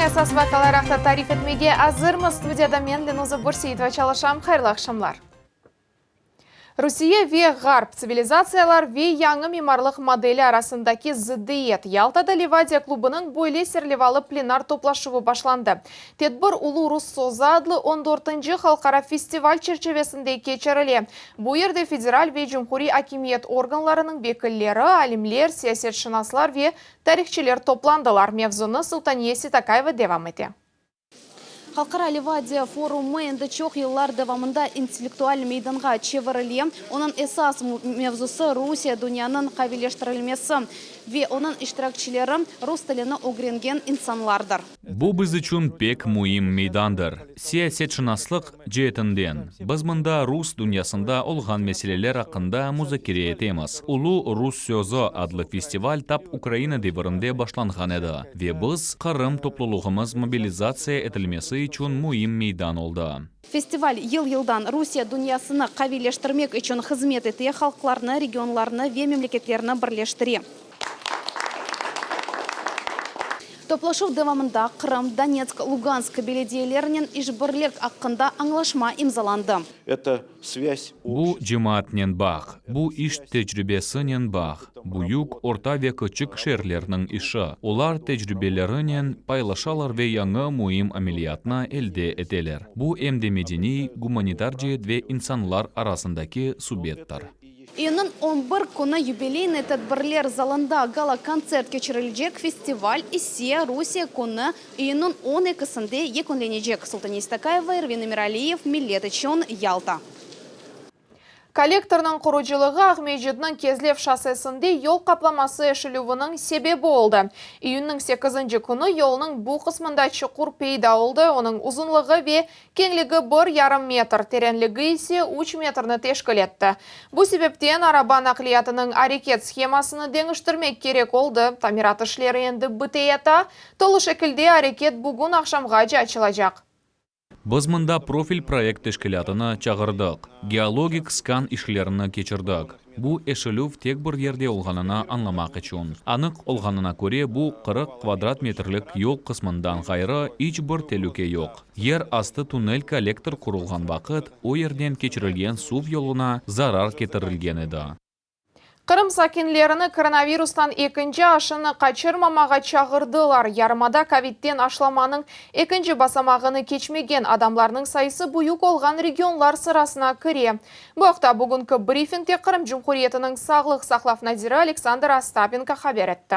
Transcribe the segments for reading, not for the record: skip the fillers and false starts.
esas vakalaraqta tarif etmege azırmı studiyada men Lenuzа Бурсеитова çalışam. Hayırlı akşamlar. Rusiya ve Garp sivilizasiyalar ve yanı mimarlık modeli arasındaki ziddiyet Yaltada Livadiya klubunun boyli serlevalı plenar toplaşığı başlandı. Tedbir Ulu Rus Soza adlı 14. Halkara Festival çerçevesinde geçirildi. Bu yerde federal ve cumhuri hakimiyet organlarının vekilleri, alimler, siyasetşinaslar ve tarihçiler toplandılar. Mevzunu Sultaniyesi Takayeva devam etti. Халқара Ливадия форумы енді çok yıllar devamında intellektual meydanға çevrili. Onun esas mevzusu Rusya dünyanın kavileştirilmesi ve onun iştirakçileri Rus tilini öğrengen insanlardır. Bu biz için pek mühim meydandır. Siyasetşinaslık cihetinden. Biz mında Rus dünyasında olğan meseleler hakkında müzakere etemiz. Ulu Rus Sözü adlı festival tap Ukrayna devrinde başlanğan edi. Ve biz Kırım topluluğumuz mobilizasiya etilmesi için mühim meydan oldu. Festival yıl-yıldan Rusya dünyasını kavileştirmek için hizmet ettiği halklarını, regionlarını ve memleketlerini birleştiriyor. Toplaşıv devamında Kırım, Donetsk, Lugansk belediyelerinin işbirlik hakkında anlaşma imzalandı. Bu cemaatnen bağ, bu iş tecrübesinin bağ, büyük, orta ve küçük şehirlerinin işi. Olar tecrübelerinin paylaşalar ve yanı mühim ameliyatına elde edeler. Bu hem de medeni, humanitar cihet ve insanlar arasındaki subjettir. İyunun 11 günü юбилейный tedbirler zalında gala koncert geçirilecek. Festival ise Rusya günü İyunun 12'sinde yekunlenecek. Sultaniyesi Takayeva, Ervin Emiraliyev, Millet için Yalta. Kollektorның kuruculuğu Ahmedjid'nin Kezlev şosesinde yol kaplaması eşilüvінің sebebi oldu. İyunның 8. günü yolның bu kısmında çukur peyda oldu. Onun uzunluğu ve kengligi 1,5 metr, terenligi ise 3 metrini teşkil etti. Bu sebepten araba nakliyatının hareket skemasını değiştirmek gerek oldu. Tamirat işleri endi biteyata, tolu şekilde hareket bugün akşamgacha açılacak. Biz mında profil proyekt teşkilatını çağırdık. Geologik skan işlerini geçirdik. Bu eşilüv tek bir yerde olğanına anlamak için. Anık olğanına göre bu 40 kvadrat metrlik yol kısmından gayrı hiç bir tehlike yok. Yer astı tünel kollektor kurulgan vakit o yerden geçirilgen suv yoluna zarar getirilgen edi. Kırım sakinlerini koronavirustan ikinci aşını kaçırmamağa çağırdılar. Yarımada Covid'den aşılamanın ikinci basamağını geçmegen adamlarının sayısı büyük olğan regionlar sırasına kiriyor. Bu hafta bugünkü briefingde Kırım Cumhuriyeti'nin sağlık saqlaf nadiri Aleksandr Astapенко haber etti.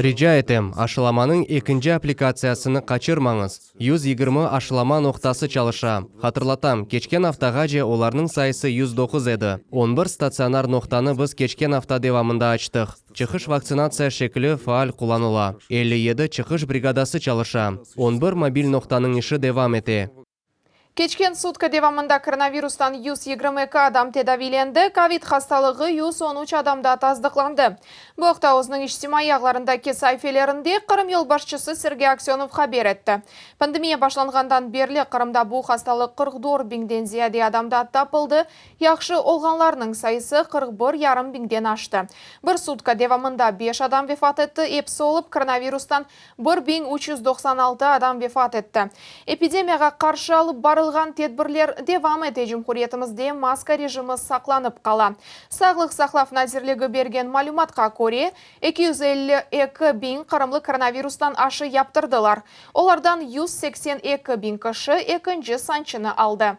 Rica etem, aşılamanın ikinci aplikasiyasını kaçırmanız. 120 aşılama noktası çalışa. Hatırlatam, geçken haftagaca onların sayısı 109 edi. 11 stasionar noktаны biz geçken hafta devamında açtık. Çıkış vaksinasiya şekli faal kullanıla. 57 çıkış brigadası çalışa. 11 mobil noktanın işi devam eti. Geçken sutka devamında koronavirustan 122 adam tedavilendi. Covid hastalığı 113 adamda tasdiqlandı. Bu hafta o'zining ijtimoiy ayaqlarındaki sayfelerinde Kırım yolbaşçısı Sergey Aksyonov haber etti. Pandemiya başlangandan beri Kırımda bu hastalık 44 bingden ziyade adamda tapıldı. Yaxşı olğanlarının sayısı 41,5 bingden aştı. Bir sutka devamında 5 adam vefat etti. Hepsi olup koronavirustan 1396 adam vefat etti. Epidemiyaga qarşı alıp barılgan tedbirler devam ete. Cumhuriyetimizde maska rejimi saqlanıp qala. Sağlık saqlaf nazirligi bergen malumatqa ko'ra 252 bin Kırımlı koronavirusdan aşı yaptırdılar. Onlardan 182 bin kişi ikinci sanchını aldı.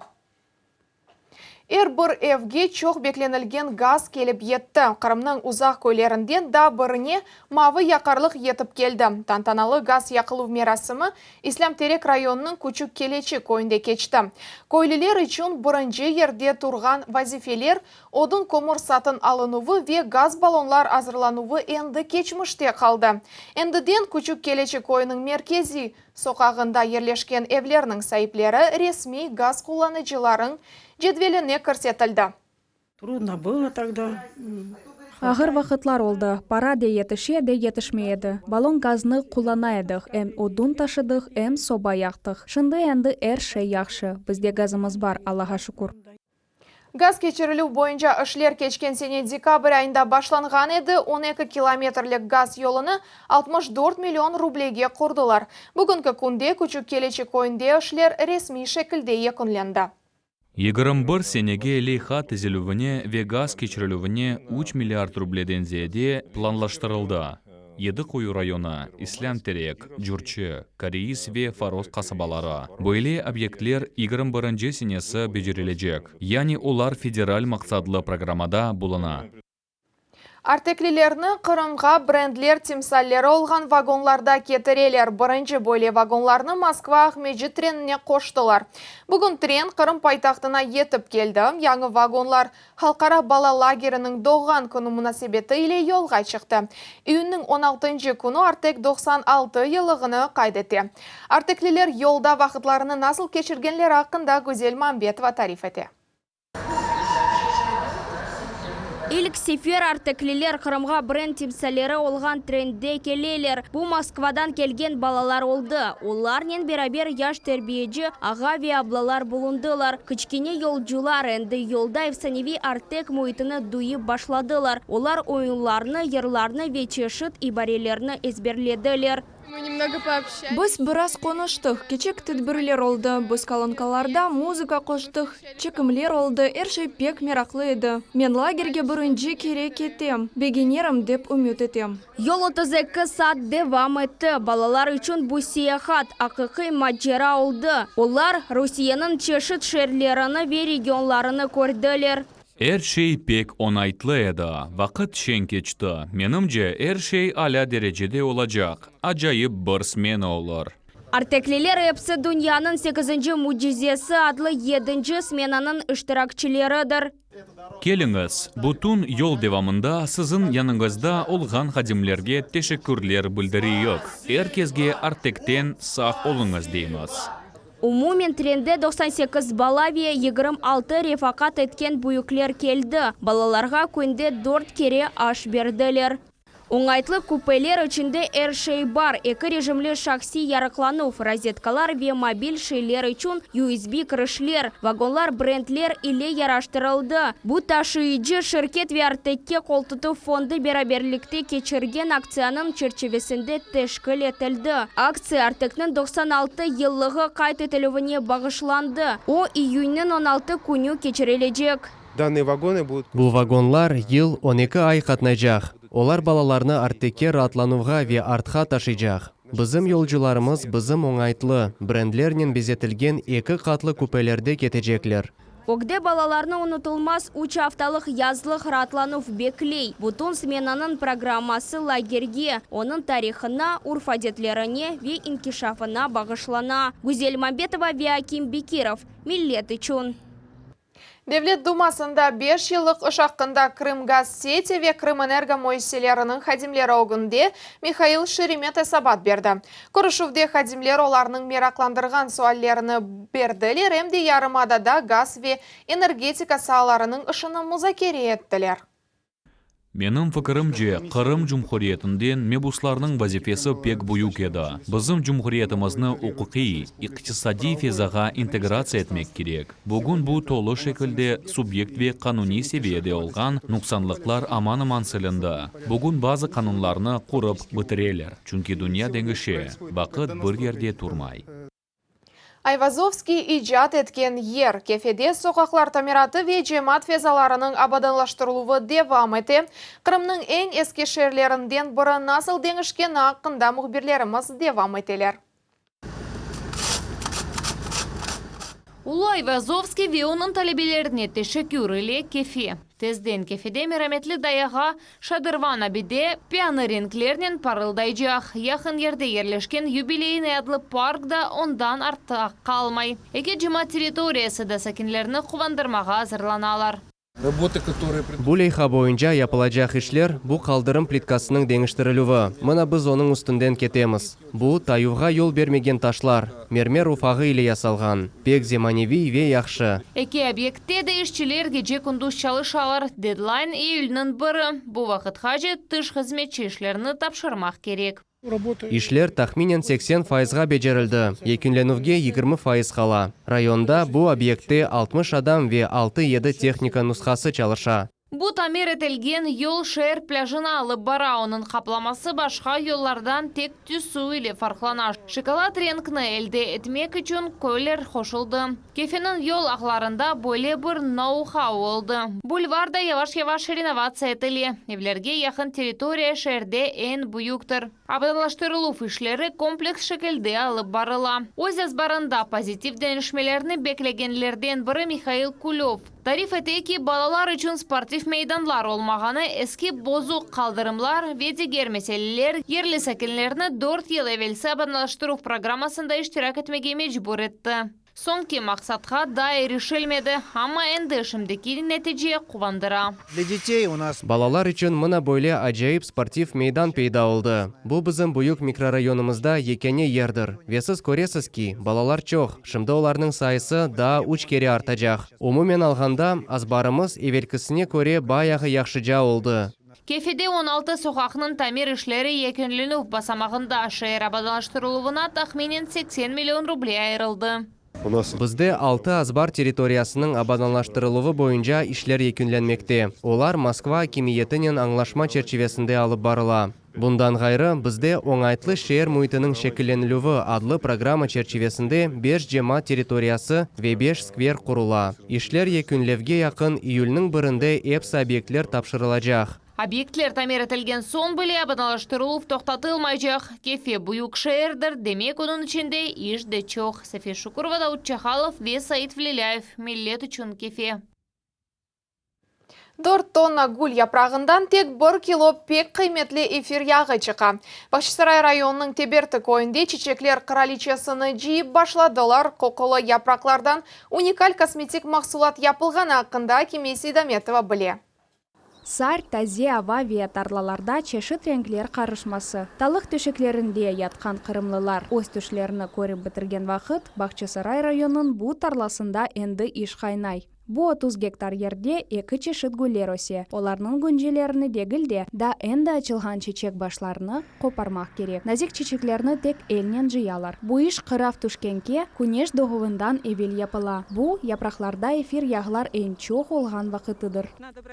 Bir evge çok beklenilgen gaz kelip yetti. Kırımның uzak köylerinden da birine mavi yakarlık yetip geldi. Tantanalı gaz yakılу merasimi İslam Terek rayonunun küçük Keleçi koyunda geçti. Köylüler için birinci yerde turgan vazifeler odun kömür satın alınıvı ve gaz balonlar hazırlanıvı endi geçmişte kaldı. Endiden küçük Keleçi koyunun merkezi sokağında yerleşken evlerinin sahipleri resmi gaz kullanıcıların cedveline көрсетілді. Трудно было тогда. Ağır vaqtlar oldu. Para de yetişe de yetişmeyedi. Balon gazını kullanaydık. Hem odun taşıdık, hem soba yaktıq. Şimdi endi her şey yaxşı. Bizde gazımız var, Allah'a şükür. Газ кечірілу бойынша ішлер кечкен сене декабрь айында башланған еді, 12 километрлік газ yolını 64 миллион рублеге құрдылар. Бүгінгі күнде күчік келечек ойынде ішлер ресми шекілде екінленді. 21 сенеге лейха тізілуіне ве газ кечірілуіне 3 миллиард рубледен зеде планлаштырылды. Едіқойу районы, Ислам Терек, Джурчы, Кореис ве Фарос қасабалары. Бойле объектлер 21 сенесі бежірележек. Яни олар федераль мақсадлы программада болына. Артеклилерні Қырымға брендлер тимсаллері олған вагонларда кетірелер. Бірінші бойле вагонларны Москва Ахмеджи треніне қоштылар. Бүгін трен Қырым пайтақтына етіп келді. Яңы вагонлар халқара бала лагерінің доған күні мұнасебеті иле yolға шықты. Үйінің 16-й күні Артек 96 елігіні қайдеті. Артеклилер yolда вақытларыны насыл кешіргенлер ақында Гүзел Мамбетова тариф еті. Илік сефер артеклилер Қырымға бренд тимсалері олған тренде келелер. Бұл Москвадан келген балалар олды. Оларнен берабер яш тербиеджі аға ве аблалар болундылар. Кычкене yolcular әнді yolда efsanevi артек мұйтыны дуи башладылар. Олар ойынларны, ерларны ве чешіт ибарелерні ezberledілер. Біз біраз қоныштық, кечек тедбірлер олды, біз колонкаларда музыка қоштық, чекімлер олды, әрші пек мерақлы еді. Мен лагерге бірінші керек кетем, бегенерім деп үміт етем. Yol 32 saat devam etti. Balalar üçün bu seyahat haqiqiy macera oldu. Onlar Rusiyanın çeşit şehirlerini ve regionlarını gördüler. Her şey pek onaytlı еді. Vaqt şen keçti. Menimce her şey ala derecede olacak. Acayip bir smena olur. Артеклилер hepsi dünyanın 8. mucizesi adlı 7. smenanın iştirakçileridir. Келіңіз, бүтін yol devamında sizin yanınızda olған xadimlerge teşekkürler bildiriyik. Herkesge Artek'ten sağ olunuz deyimiz. Umumen trende 98 bala ve 26 refakat etken büyükler geldi. Balalarga günde 4 kere aş verdiler. Оңайтlı kupeler içinde her şey var. Eki rejimli şahsi yarıklanuf, rozetkalar ve mobil şeyler için USB kirişler, vagonlar brendler ile yaraştırıldı. Bu taşıyıcı şirket ve Artek'e koltuğu fondu beraberlikte geçirgen aksiyanın çerçevesinde teşkil edildi. Aksiya Artek'nin 96 yıllığı kaydetilivine bağışlandı. O iyunun 16 günü geçirilecek. Бұл вагонлар ел 12 ай қатнайжақ. Олар балаларны Артекке ратлануға ве артқа ташыйжақ. Бізім yolcularımız бізім оңайтлы, брендлернен безетілген 2 қатлы купелерде кетежеклер. Огде балаларны unutulmaz 3 haftalık yazlık rahatlanuf bekley. Bütün smenanın programması лагерге, onun tarihine, urf adetlerine ve inkişafına bağışlana. Güzel Mambetova ve Akim Bekirov, millet için. Devlet Dumasında 5 yıllık iş hakkında Krım Gaz Seti ve Krım Energo müesseselerinin hadimleri oğunde Mikhail Şeremet esabat berdi. Kuruşuvde hadimler olarının meraklandırgan suallerini berdiler, hem de yarımadada gaz ve energetika sahalarının işini muzakere ettiler. Менің fikrimce, Qırım Cumhuriyetinden mebuslarının vazifesi pek büyük edi. Bizim Cumhuriyetimizni huquqiy, iqtisadi fezaga integratsiya etmek gerek. Bugün bu tolu şekilde subyekt ve kanuni seviyede olgan nuksanlıklar aman silindi. Bugün bazı kanunlarını kurup bitireler. Çünkü dünya dengişe, vaqt bir yerde turmay. Ayvazovskiy icat etken yer kefede sokaklar tamiratı ve cemaat fezalarının abadanlaştırılığı devam eti. Kırımның en eski şehirlerinden biri nasıl denişken hakkında muhbirlerimiz devam eteler. Ulu Ayvazovskiy ve onun talebelerine teşekkür ile kefe. Tezden kefede merhametli dayağa Şadırvan abide piyano renklerinin parıldayacak. Yakın yerde yerleşken Yubileyin adlı parkda ondan artıq kalmay. Eki cemaat territoriyası da sakinlerini kuvandırmağa hazırlanalar. Бұл лейха бойынша yapılacak işler bu kaldırım plitkasының деңіштірілуі. Мына біз оның үстінден кетеміз. Бұл таюға yol бермеген ташлар, мермер уфағы ile ясалған. Пек земаневи ве яқшы. Eki объектте de işçiler gece kunduz çalışalar. Deadline iyulның 1. Bu vakit hacı tış hizmetçi işlerini tapşırmak gerek. Ишлер тахминен 80%га бежерилди. Экүнленүүгө 20% кала. Районда бу объектте 60 адам ве 6-7 техника нускасы чалыша. Бу тамир этелген yol шер пляжына алып бара, onun капламасы башка yollardan тек түсүү ile фарклана. Шоколад ренкны элде этмек үчүн көйлер кошулду. Кефенин yol акларында боле бир ноу-хау болду. Бульварда яваш-яваш реновация этили. Evlerге якын территория шерде эн буюктур. Абадалаштырылуу ишлери комплекс шекелде алып барыла. Өз азбарында позитив денишмелерни беклегенлерден бири Михаил Кулев. Тариф этеки балалар үчүн спортив мейданлар олмағаны эски бозук калдырымлар, ведигер меселелер, ерлі сәкенлерні 4 ел эвелсе абадалаштыруу программасында иштирак этмеге мечбур этти. Соңки максатка да эришилмеди, ама энди ишимдики нетиже кубандыра. Для детей у нас Балалар үчүн мына бойле ажайып спортив мейдан пейда болду. Бу биздин буюк микрорайонумузда экени ердир. Весиз көресизки, балалар чок, шымда оларнын сайысы да 3 кере артажак. Умумен алганда, азбарымыз эвелкисине көрө баягы жакшыжа болду. Кефеде 16 сокакнын тамир ишлери экенленүү басамагында шаар абадалаштырылууна тахминен 80 миллион рублей айрылды. Бизде 6 азбар территориясынын абаданлаштырылуы боюнча ишлер экүнленмекте. Олар Москва акимиетинин аңлашма чечевесинде алып барыла. Bundan gayrı bizde оңайтлы шаар муйтынын шекилленилүүгө адлы программа чечевесинде 5 жема территориясы ve 5 сквер курула. Ишлер экүнлевге якын июльнын 1-inde эпс объектлер тапшырылажак. Объектлер тамир этилген сон биле абадалаштырылуу токтотулмайжак. Кефе буюк шаардыр, демек онун ичинде иш да чок. София Шукурова, Дауд Чахалов, Саид Влеляев. Миллет үчүн Кефе. 4 тонна гүл япрағындан тек 1 кило пек кыйметли эфир яғы чыка. Бахчысарай районының Теберті койынде чечеклер краличесыны жийип башладылар. Коколы япраклардан уникаль косметик максулат япылган акында Кемеси Даметова биле. Сар, тазе, ава ве тарлаларда чешит ренглер карышмасы. Талык төшеклеринде яткан кырымлылар өз төшлерини көрүп битирген вакыт Бахчысарай районунун бу тарласында энди иш кайнай. Бу 30 гектар жерде 2 чешит гүллер өсе. Оларнын гүнжелерини дегилде да энди ачылган чечек башларыны копармак керек. Назик чечеклерни тек элнен жыялар. Бу иш кырав түшкенке күнеш догуундан эвел япыла. Бу япракларда эфир яглар эң чоң болгон вакытыдыр.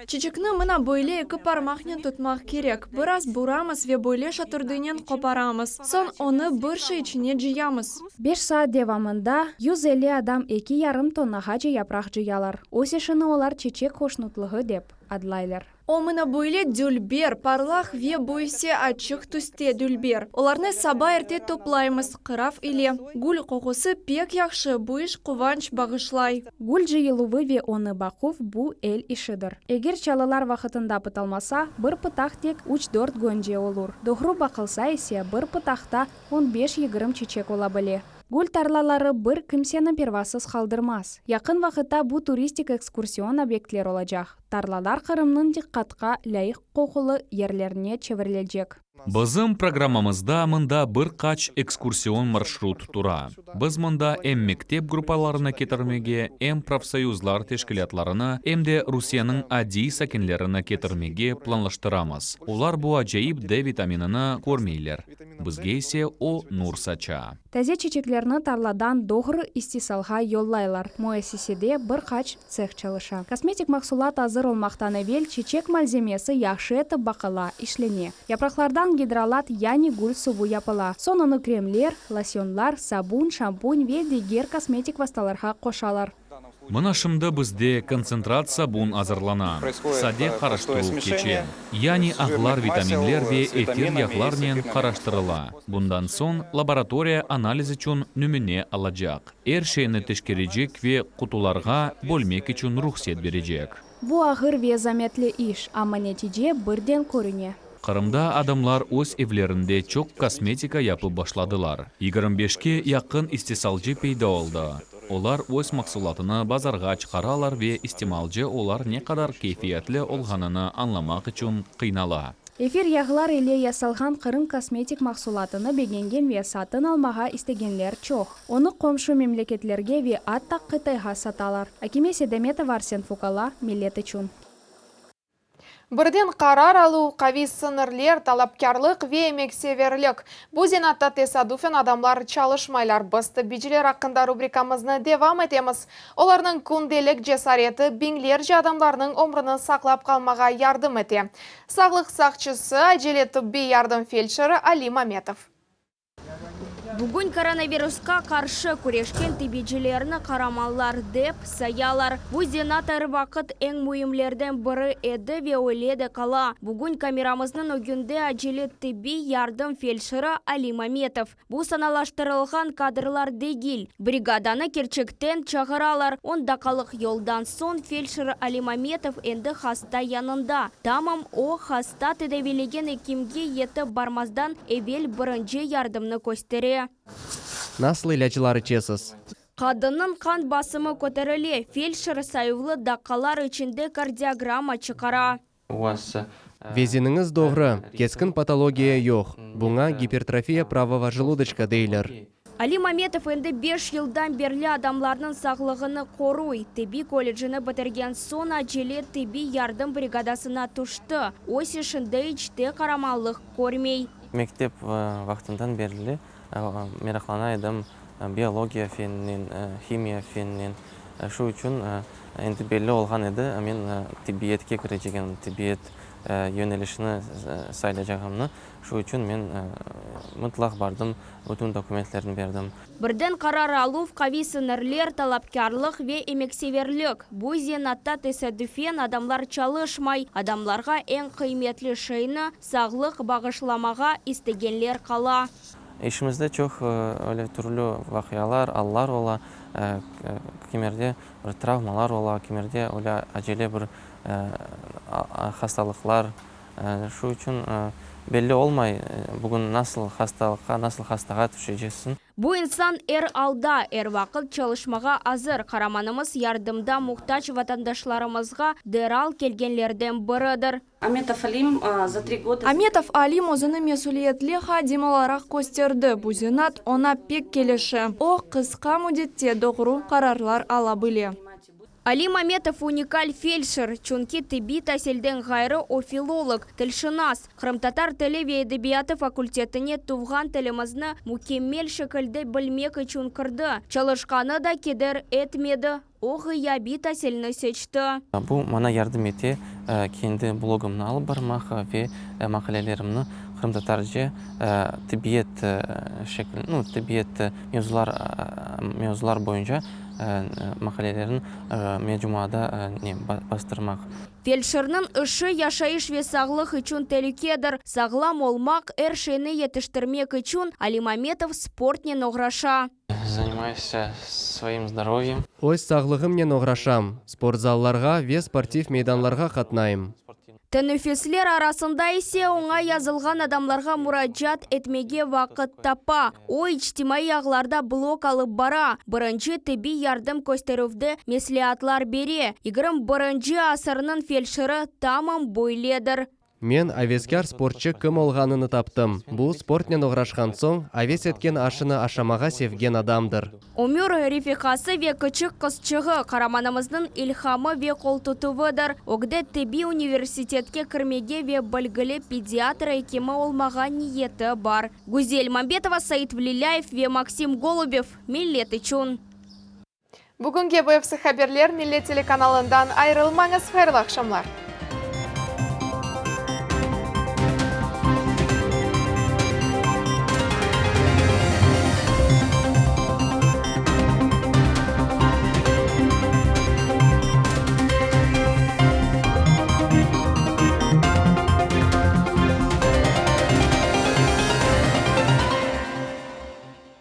Чечекни мына бойле 2 пармакнен тутмак керек. Бир аз бурамыз ве бойле шатырдыйнен копарамыз. Сон оны бир ши ичине жыямыз. 5 саат девамында 150 адам 2,5 тоннага япрак жыялар. Осешыны олар чечек хошнутлығы деп адлайлар. О мына бойле дүлбер, парлах ве бойсе ачык түсте дүлбер. Оларны саба эрте топлаймыз, кырав иле. Гүл кокусы пек яхшы, бу иш кубанч багышлай. Гүл жыйылуы ве оны бакув бу эл ишидир. Эгер чалалар вакытында пыталмаса, бир пытак тек 3-4 гөнже олур. Дохру бакылса эсе бир пытакта 15-20 чечек ола биле. Гүл тарлалары бир кимсени первасыз калдырмас. Якын вакытта бу туристик экскурсион объектлер олажак. Тарлалар Кырымнын диккатка лайык кокулы ерлерине чеврилежек. Бызым программамызда мында бир кач экскурсион маршрут тура. Біз мында эм мектеп группаларына кетірмеге, эм профсоюзлар тешкилатларына, эмде Русияның ади сакинлерine кетірмеге планлаштырамыз. Олар бу ажайып Д витаминini көрмейлер. Бізге есе о нур сача. Тазе чечеклерни тарладан догры истисалга йоллайлар. Муэссиседе бир кач цех чалыша. Косметик максулат азыр олмактан эвел чечек мальземеси яхшы этип бакыла, ишлене. Япраклардан гидролат яни гүл субу япыла. Сонуну кремлер, лосьонлар, сабун, шампунь ве дегер косметик васталарга кошалар. Мына шымды бізде концентрат сабун азырлана. Саде қараштыру кечен. Яни ағлар витаминлер ве эфир яғларнен қараштырыла. Bundan сон лаборатория анализы чун нүміне алажак. Эршейні тешкережек ве кутуларға бөлмек үчүн рухсет бережек. Бу агыр ве заметле иш, ама нетиже бирден көрүнө. Кырымда адамлар өз evlerinde çok косметика япып башладылар. 25-ке якын истисалжы пейда oldu. Олар өз максулатыны базарға чыгаралар ве истималжы олар не кадар кейфиятлы олганını anlamak үчүн кыйнала. Эфир яглар иле ясалган кырым косметик максулатыны бегенген ве сатын алмага истегенлер чок. Оны комшу мемлекетлерге ве аттак Кытайга саталар. Кемеси Даметова, Арсен Фукала, Миллет үчүн. Бірден қарар алу, қавис сынырлер, талапкарлық ве емексеверлік. Бұ зенатта тесадуфен адамлар чалышмайлар бұсты бейджілер ақында рубрикамызны девам етеміз. Оларның күнделік жесареті беңлер же адамларының омрыны сақлап қалмаға ярдым ете. Сағлық сақчысы, әжеле түбби ярдым фельдшері Али Маметов. Бүгін коронавирусқа қаршы күрешкен тебеджілеріні қарамалар деп саялар. Бұ зенатар вақыт ең мұйымлерден бірі еді ве ойледі қала. Бүгін камерамыздың өгінде әжелі тебби ярдым фельдшері Али Маметов. Бұ саналаштырылған кадрлар дегіл. Бригаданы керчектен чағыралар. Онда қалық елдан сон фельдшері Али Маметов енді хаста янында. Тамам о хаста тедевелеген екімге еті бармаздан евел бірінші ярдымны көстере. Насыл илачылары чесіз. Қадының қан басымы көтеріле, фельдшер сайылы дақалар ішінде кардиограмма чықара. Везеніңіз doğru, кескін патология yok. Бұңа гипертрофия правого желудочка дейлер. Али Маметов енді 5 жылдан берлі адамларының сағлығыны қоруй. Теби колледжіні бітірген сон әжеле теби ярдым бригадасына тұшты. Осы шынды іште қарамалық көрмей. Мектеп вақтындан берлі мерақлана едім биология фенінен, химия фенінен. Шу үшін енді белі олған еді, мен тебиетке кірежеген тебиет yönelişini sayılacağımını. Şu için мен mutlak бардым, bütün dokumentlerini бердім. Бірден қарар алу қависынерлер, талапкарлық ве емексеверлік. Бұ зенатта тесәдүфен адамлар чалышмай, адамларға ең қиметлі шайны сағлық бағышламаға істегенлер қала. İşimizde çok öyle türlü vakıyalar, allar ola, kimerde travmalar ola, kimerde öyle acele bir hastalıklar. Şu için belli olmay bugün nasıl hastalığa, nasıl hastalığa düşeceksin. Bu insan alda, vaqt çalışmağa hazır. Qaramanımız yardımda muhtaç vatandaşlarımızga deral kelgenlerden biridir. Аметов Алим өзіні месулиетлі хадималарақ көстерді. Бұзенат она пек келеші. О қысқа мүдетте доғыру қарарлар ала біле. Али Маметов уникаль фельдшер, чунки теби тәселден ғайры о филолог, тілшінас. Қырым-татар тілі ве әдебияты факультетіне туған тілімізні мүкеммел шекілді білмек үшін кірді. Çalışқаны да кедер етмеді. Оғы яби тәселіні сечті. Бұл мана ярдым ете, кенді блогымны алып бармақ ве мақалелерімні Қырым-татарже тибет мевзулар бойынша мақалелерін меджумада бастырмақ. Фельдшернің ұшы яшайыш ве сағлық үшін тәлікедір. Сағлам олмақ әршені етіштірмек үшін Али Маметов спортнен оғраша. Занимаюсь своим здоровьем. Өз сағлығым мен оғрашам. Спортзалларға ве спортив мейданларға қатнайым. Тәнүфеслер арасында есе оңа язылған адамларға мұраджат етмеге вақыт тапа. О ичтимай ағларда блок алып бара. Бірінші теби ярдым көстеруфді меслиатлар бере. Игрым бірінші асырының фельдшері тамам бойледір. Мен авескар спортчы кім олғаныны таптым. Бұл спортнен оғрашқан соң, авес еткен ашыны ашамаға севген адамдыр. Өмір рефиқасы ве күчік қысчығы қараманымыздың илхамы ве қолтутывыдыр. Огде теби университетке кірмеге ве білгілі педиатр екемі олмаған ниеті бар. Гузель Мамбетова, Саид Влиляев ве Максим Голубев, Миллет үшін. Бүгінге бұйыпсы хаберлер Миллет телеканалындан айрылмаңыз, хайырлы ақшамлар.